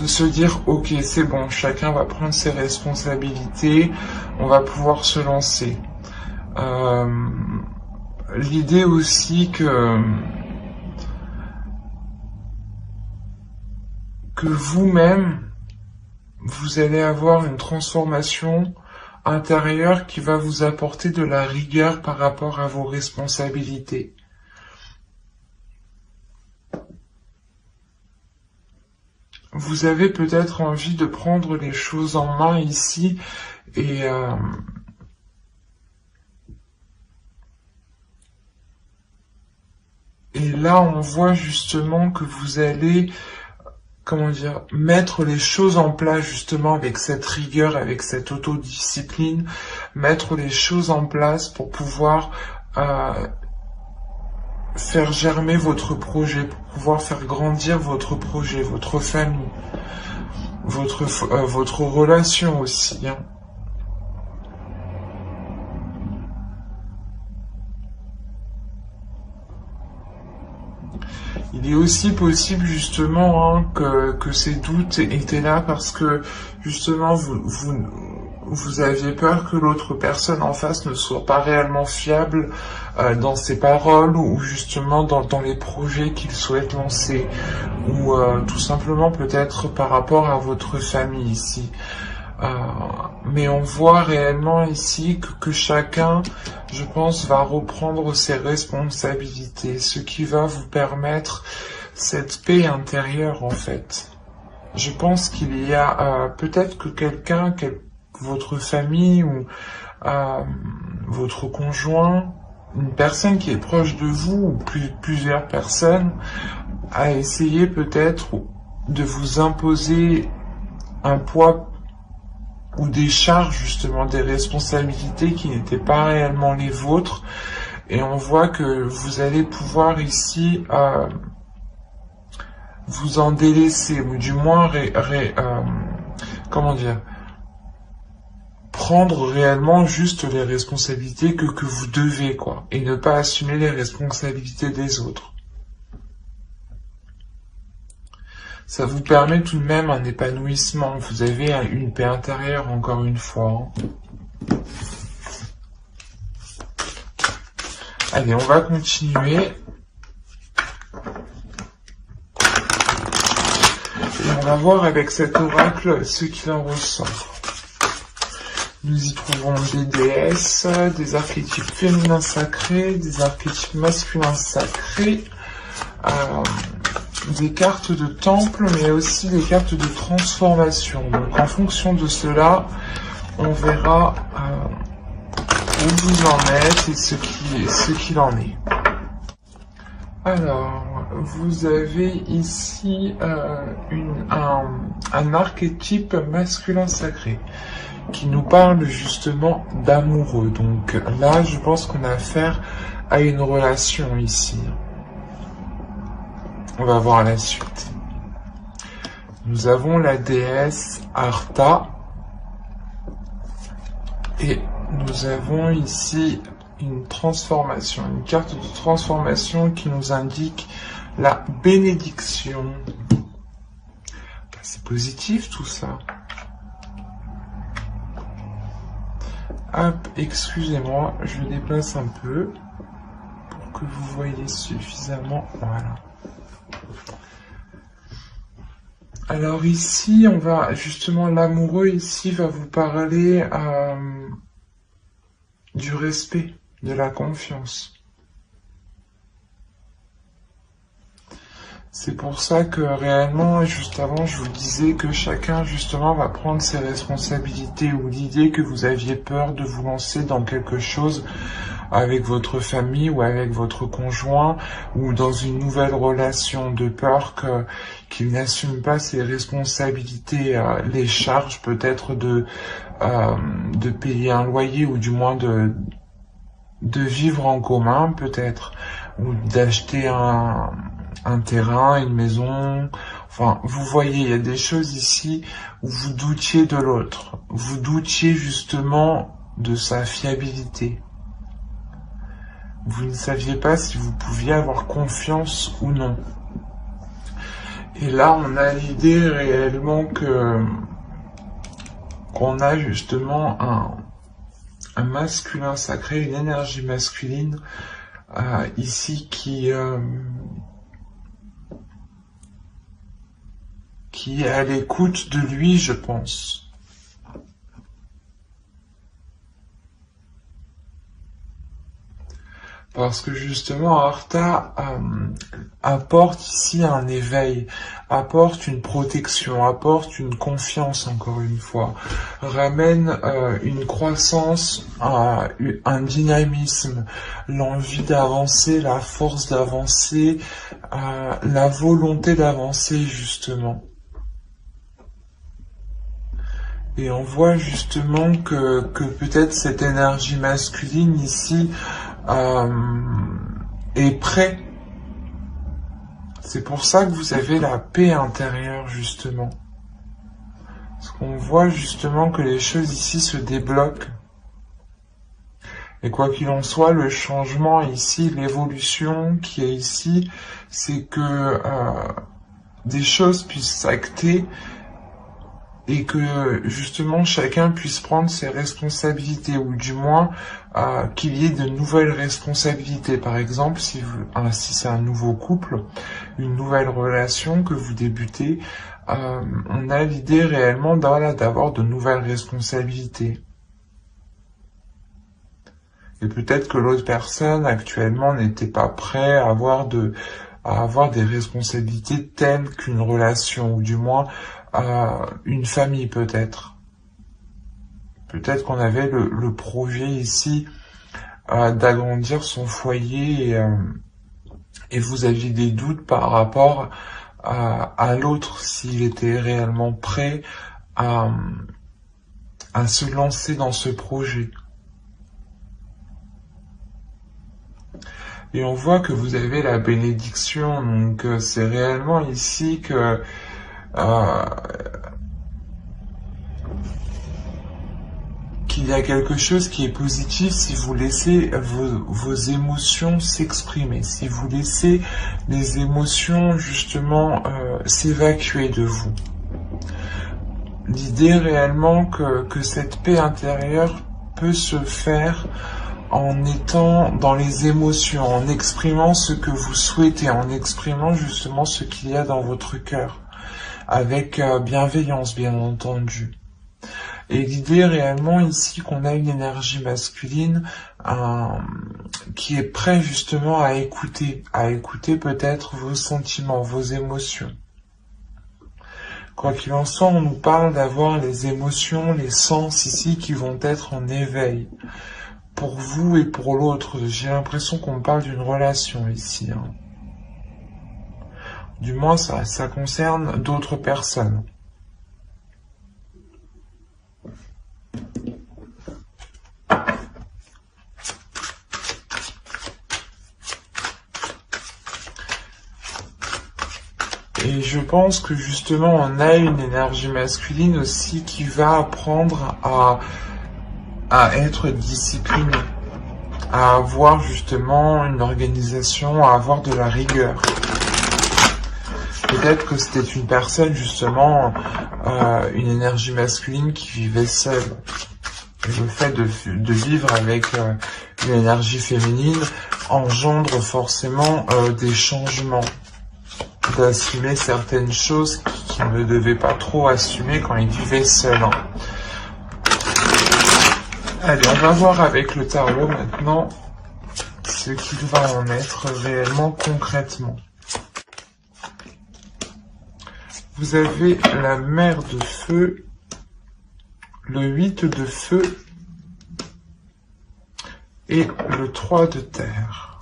de se dire ok, c'est bon, chacun va prendre ses responsabilités, on va pouvoir se lancer. L'idée aussi que vous-même, vous allez avoir une transformation intérieure qui va vous apporter de la rigueur par rapport à vos responsabilités. Vous avez peut-être envie de prendre les choses en main ici et là on voit justement que vous allez, comment dire, mettre les choses en place justement avec cette rigueur, avec cette autodiscipline, mettre les choses en place pour pouvoir faire germer votre projet, pour pouvoir faire grandir votre projet, votre famille, votre relation aussi, hein. Il est aussi possible justement hein, que ces doutes étaient là parce que justement vous aviez peur que l'autre personne en face ne soit pas réellement fiable dans ses paroles ou justement dans les projets qu'il souhaite lancer ou tout simplement peut-être par rapport à votre famille ici. Mais on voit réellement ici que chacun, je pense, va reprendre ses responsabilités, ce qui va vous permettre cette paix intérieure en fait. Je pense qu'il y a peut-être que quelqu'un, votre famille ou votre conjoint, une personne qui est proche de vous ou plusieurs personnes, a essayé peut-être de vous imposer un poids ou des charges, justement, des responsabilités qui n'étaient pas réellement les vôtres. Et on voit que vous allez pouvoir ici vous en délaisser, ou du moins, comment dire, prendre réellement juste les responsabilités que vous devez, quoi, et ne pas assumer les responsabilités des autres. Ça vous permet tout de même un épanouissement. Vous avez une paix intérieure, encore une fois. Allez, on va continuer. Et on va voir avec cet oracle ce qu'il en ressort. Nous y trouvons des déesses, des archétypes féminins sacrés, des archétypes masculins sacrés, des cartes de temple, mais aussi des cartes de transformation. Donc en fonction de cela, on verra où vous en êtes et ce qu'il en est. Alors, vous avez ici un archétype masculin sacré qui nous parle justement d'amoureux. Donc là, je pense qu'on a affaire à une relation ici. On va voir la suite. Nous avons la déesse Arta. Et nous avons ici une transformation, une carte de transformation qui nous indique la bénédiction. C'est positif tout ça. Hop, excusez-moi, je le déplace un peu pour que vous voyez suffisamment. Voilà. Alors ici, on va justement, l'amoureux ici va vous parler du respect, de la confiance. C'est pour ça que réellement, juste avant, je vous disais que chacun justement va prendre ses responsabilités ou l'idée que vous aviez peur de vous lancer dans quelque chose avec votre famille ou avec votre conjoint ou dans une nouvelle relation, de peur qu'il n'assume pas ses responsabilités, les charges peut-être de payer un loyer ou du moins de vivre en commun peut-être, ou d'acheter un terrain, une maison. Enfin, vous voyez, il y a des choses ici où vous doutiez de l'autre, vous doutiez justement de sa fiabilité. Vous ne saviez pas si vous pouviez avoir confiance ou non. Et là, on a l'idée réellement qu'on a justement un masculin sacré, une énergie masculine ici qui est à l'écoute de lui, je pense. Parce que justement, Artha apporte ici un éveil, apporte une protection, apporte une confiance, encore une fois, ramène une croissance, un dynamisme, l'envie d'avancer, la force d'avancer, la volonté d'avancer, justement. Et on voit justement que peut-être cette énergie masculine ici est prêt. C'est pour ça que vous avez la paix intérieure, justement. Parce qu'on voit justement que les choses ici se débloquent. Et quoi qu'il en soit, le changement ici, l'évolution qui est ici, c'est que des choses puissent s'acter et que justement chacun puisse prendre ses responsabilités, ou du moins qu'il y ait de nouvelles responsabilités. Par exemple, si c'est un nouveau couple, une nouvelle relation que vous débutez, on a l'idée réellement d'avoir de nouvelles responsabilités. Et peut-être que l'autre personne actuellement n'était pas prêt à avoir des responsabilités telles qu'une relation, ou du moins une famille peut-être. Peut-être qu'on avait le projet ici d'agrandir son foyer et vous aviez des doutes par rapport à l'autre, s'il était réellement prêt à se lancer dans ce projet. Et on voit que vous avez la bénédiction, donc c'est réellement ici que qu'il y a quelque chose qui est positif si vous laissez vos émotions s'exprimer, si vous laissez les émotions justement s'évacuer de vous. L'idée réellement que cette paix intérieure peut se faire en étant dans les émotions, en exprimant ce que vous souhaitez, en exprimant justement ce qu'il y a dans votre cœur, avec bienveillance bien entendu. Et l'idée réellement ici qu'on a une énergie masculine qui est prête justement à écouter peut-être vos sentiments, vos émotions. Quoi qu'il en soit, on nous parle d'avoir les émotions, les sens ici qui vont être en éveil. Pour vous et pour l'autre, j'ai l'impression qu'on parle d'une relation ici. Du moins, ça concerne d'autres personnes. Et je pense que justement, on a une énergie masculine aussi qui va apprendre à être discipliné, à avoir justement une organisation, à avoir de la rigueur. Peut-être que c'était une personne justement, une énergie masculine qui vivait seule. Et le fait de vivre avec une énergie féminine engendre forcément des changements, d'assumer certaines choses qu'il ne devait pas trop assumer quand il vivait seul. Allez, on va voir avec le tarot maintenant ce qu'il va en être réellement concrètement. Vous avez la mer de feu, le 8 de feu et le 3 de terre.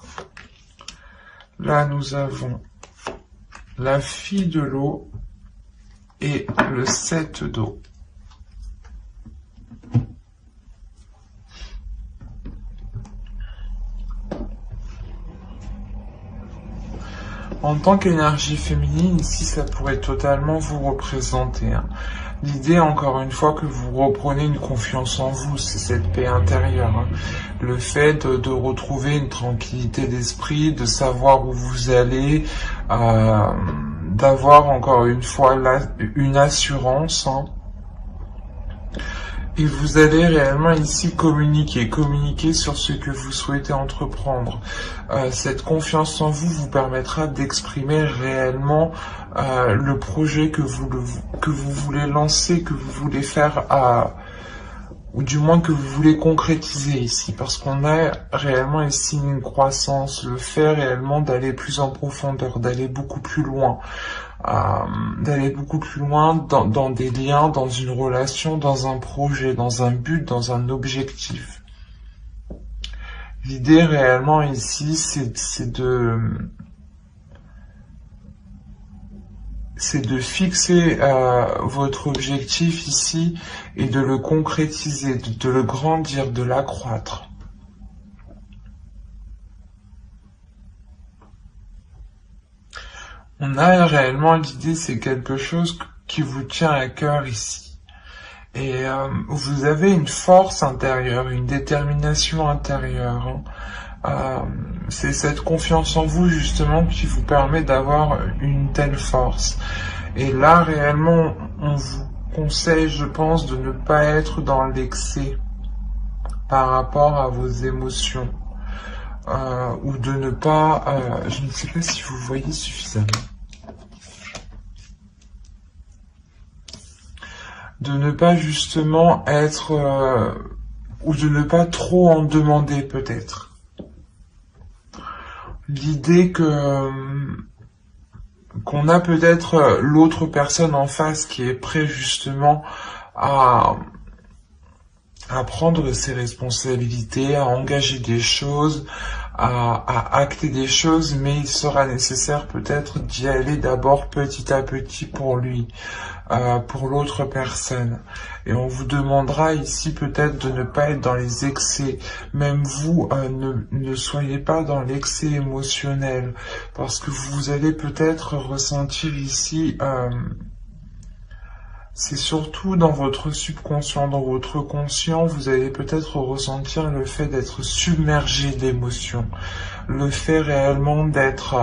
Là, nous avons la fille de l'eau et le 7 d'eau. En tant qu'énergie féminine, ici, ça pourrait totalement vous représenter. L'idée, encore une fois, que vous reprenez une confiance en vous, c'est cette paix intérieure. Le fait de retrouver une tranquillité d'esprit, de savoir où vous allez, d'avoir encore une fois une assurance, hein. Et vous allez réellement ici communiquer sur ce que vous souhaitez entreprendre. Cette confiance en vous vous permettra d'exprimer réellement le projet que vous voulez lancer, que vous voulez faire, ou du moins que vous voulez concrétiser ici, parce qu'on a réellement ici une croissance, le fait réellement d'aller plus en profondeur, d'aller beaucoup plus loin. Dans des liens, dans une relation, dans un projet, dans un but, dans un objectif. L'idée réellement ici, c'est de fixer votre objectif ici et de le concrétiser, de le grandir, de l'accroître. On a réellement l'idée, c'est quelque chose qui vous tient à cœur ici. Et vous avez une force intérieure, une détermination intérieure. C'est cette confiance en vous justement qui vous permet d'avoir une telle force. Et là, réellement, on vous conseille, je pense, de ne pas être dans l'excès par rapport à vos émotions. Ou de ne pas... je ne sais pas si vous voyez suffisamment. De ne pas justement être... ou de ne pas trop en demander peut-être. L'idée qu'on a peut-être l'autre personne en face qui est prêt justement à prendre ses responsabilités, à engager des choses, à acter des choses, mais il sera nécessaire peut-être d'y aller d'abord petit à petit pour lui, pour l'autre personne. Et on vous demandera ici peut-être de ne pas être dans les excès. Même vous, ne soyez pas dans l'excès émotionnel, parce que vous allez peut-être ressentir ici... c'est surtout dans votre subconscient, dans votre conscient, vous allez peut-être ressentir le fait d'être submergé d'émotions, le fait réellement d'être,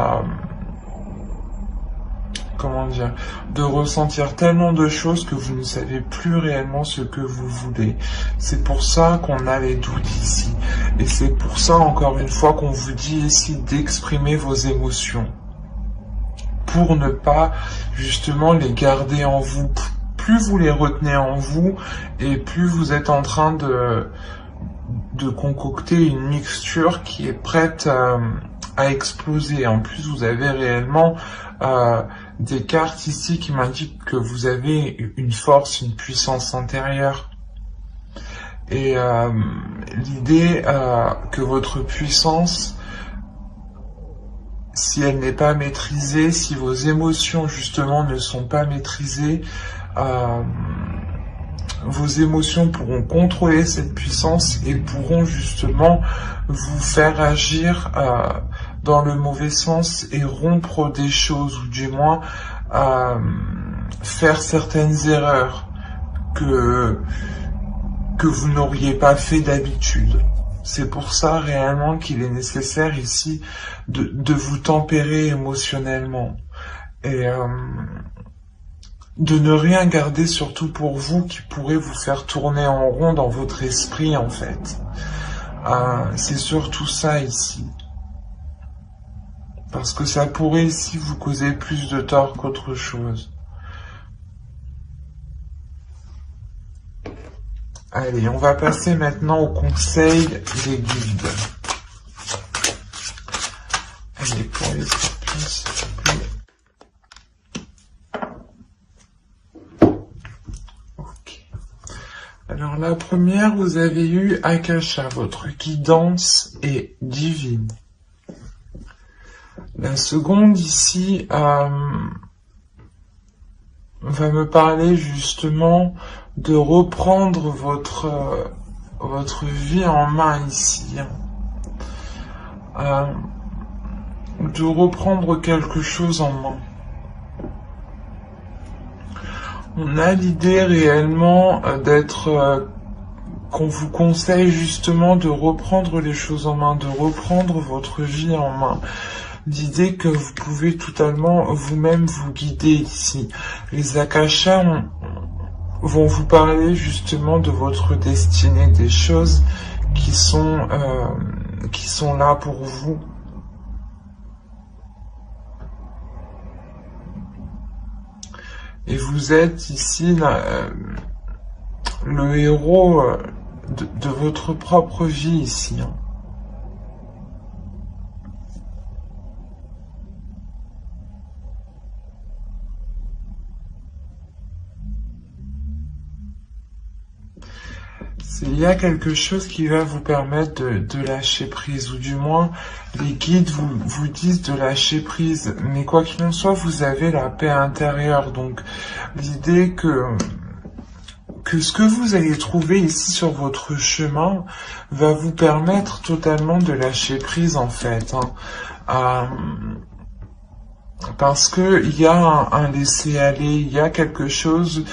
de ressentir tellement de choses que vous ne savez plus réellement ce que vous voulez. C'est pour ça qu'on a les doutes ici, et c'est pour ça encore une fois qu'on vous dit ici d'exprimer vos émotions, pour ne pas justement les garder en vous. Plus vous les retenez en vous, et plus vous êtes en train de concocter une mixture qui est prête à exploser. En plus, vous avez réellement des cartes ici qui m'indiquent que vous avez une force, une puissance intérieure. Et l'idée que votre puissance, si elle n'est pas maîtrisée, si vos émotions justement ne sont pas maîtrisées, vos émotions pourront contrôler cette puissance et pourront justement vous faire agir dans le mauvais sens et rompre des choses, ou du moins faire certaines erreurs que vous n'auriez pas fait d'habitude. C'est pour ça réellement qu'il est nécessaire ici de vous tempérer émotionnellement. Et de ne rien garder surtout pour vous qui pourrait vous faire tourner en rond dans votre esprit en fait. C'est surtout ça ici. Parce que ça pourrait ici vous causer plus de tort qu'autre chose. Allez, on va passer maintenant au conseil des guides. Allez, pour les scorpions, s'il vous plaît. Alors la première, vous avez eu Akasha, votre guidance est divine. La seconde ici va me parler justement de reprendre votre vie en main ici. De reprendre quelque chose en main. On a l'idée réellement qu'on vous conseille justement de reprendre les choses en main, de reprendre votre vie en main. l'idée que vous pouvez totalement vous-même vous guider ici. Les akashas vont vous parler justement de votre destinée, des choses qui sont là pour vous. Et vous êtes ici le héros de votre propre vie ici. Il y a quelque chose qui va vous permettre de lâcher prise, ou du moins les guides vous disent de lâcher prise, mais quoi qu'il en soit, vous avez la paix intérieure. Donc l'idée que ce que vous allez trouver ici sur votre chemin va vous permettre totalement de lâcher prise en fait. Parce que il y a un laisser-aller, il y a quelque chose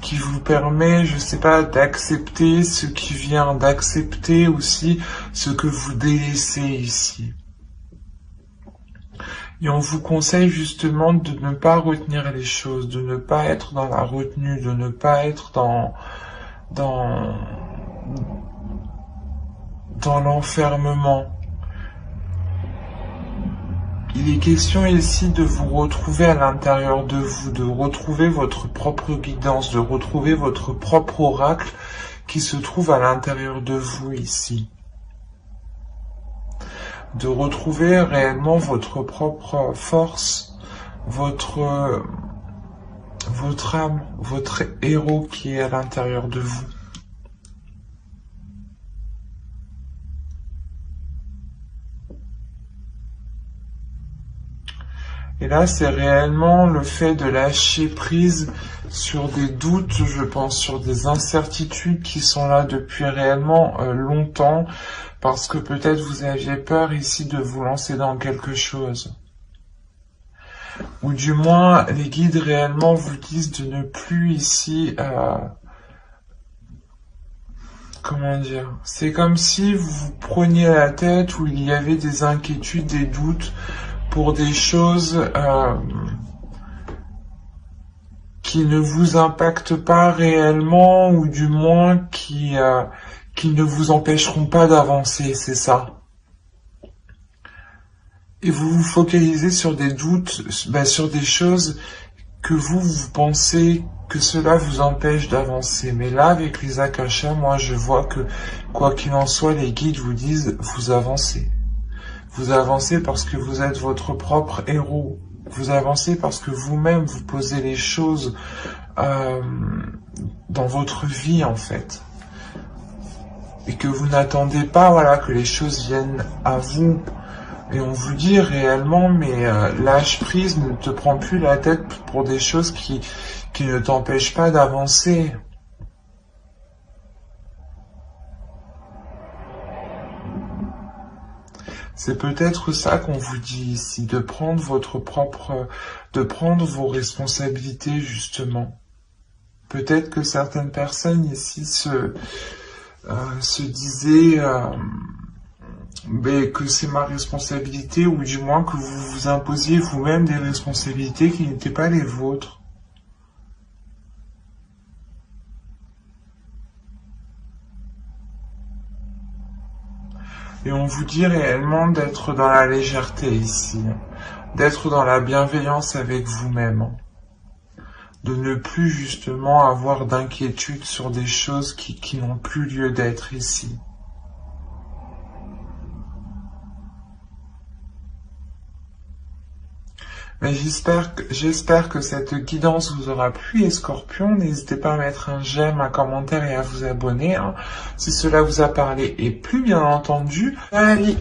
qui vous permet, je sais pas, d'accepter ce qui vient, d'accepter aussi ce que vous délaissez ici. Et on vous conseille justement de ne pas retenir les choses, de ne pas être dans la retenue, de ne pas être dans l'enfermement. Il est question ici de vous retrouver à l'intérieur de vous, de retrouver votre propre guidance, de retrouver votre propre oracle qui se trouve à l'intérieur de vous ici. De retrouver réellement votre propre force, votre âme, votre héros qui est à l'intérieur de vous. Et là, c'est réellement le fait de lâcher prise sur des doutes, je pense, sur des incertitudes qui sont là depuis réellement longtemps, parce que peut-être vous aviez peur ici de vous lancer dans quelque chose. Ou du moins, les guides réellement vous disent de ne plus ici... comment dire? C'est comme si vous vous preniez la tête, où il y avait des inquiétudes, des doutes, pour des choses qui ne vous impactent pas réellement, ou du moins qui ne vous empêcheront pas d'avancer, c'est ça. Et vous vous focalisez sur des doutes, sur des choses que vous pensez que cela vous empêche d'avancer. Mais là, avec les akashas, moi je vois que, quoi qu'il en soit, les guides vous disent, vous avancez. Vous avancez parce que vous êtes votre propre héros. Vous avancez parce que vous-même, vous posez les choses dans votre vie, en fait. Et que vous n'attendez pas, voilà, que les choses viennent à vous. Et on vous dit réellement, mais lâche prise, ne te prends plus la tête pour des choses qui ne t'empêchent pas d'avancer. C'est peut-être ça qu'on vous dit ici, de prendre de prendre vos responsabilités justement. Peut-être que certaines personnes ici se disaient que c'est ma responsabilité, ou du moins que vous vous imposiez vous-même des responsabilités qui n'étaient pas les vôtres. Et on vous dit réellement d'être dans la légèreté ici, d'être dans la bienveillance avec vous-même, de ne plus justement avoir d'inquiétude sur des choses qui n'ont plus lieu d'être ici. Mais j'espère que cette guidance vous aura plu, et Scorpion, n'hésitez pas à mettre un j'aime, un commentaire et à vous abonner, si cela vous a parlé, et plus bien entendu, allez.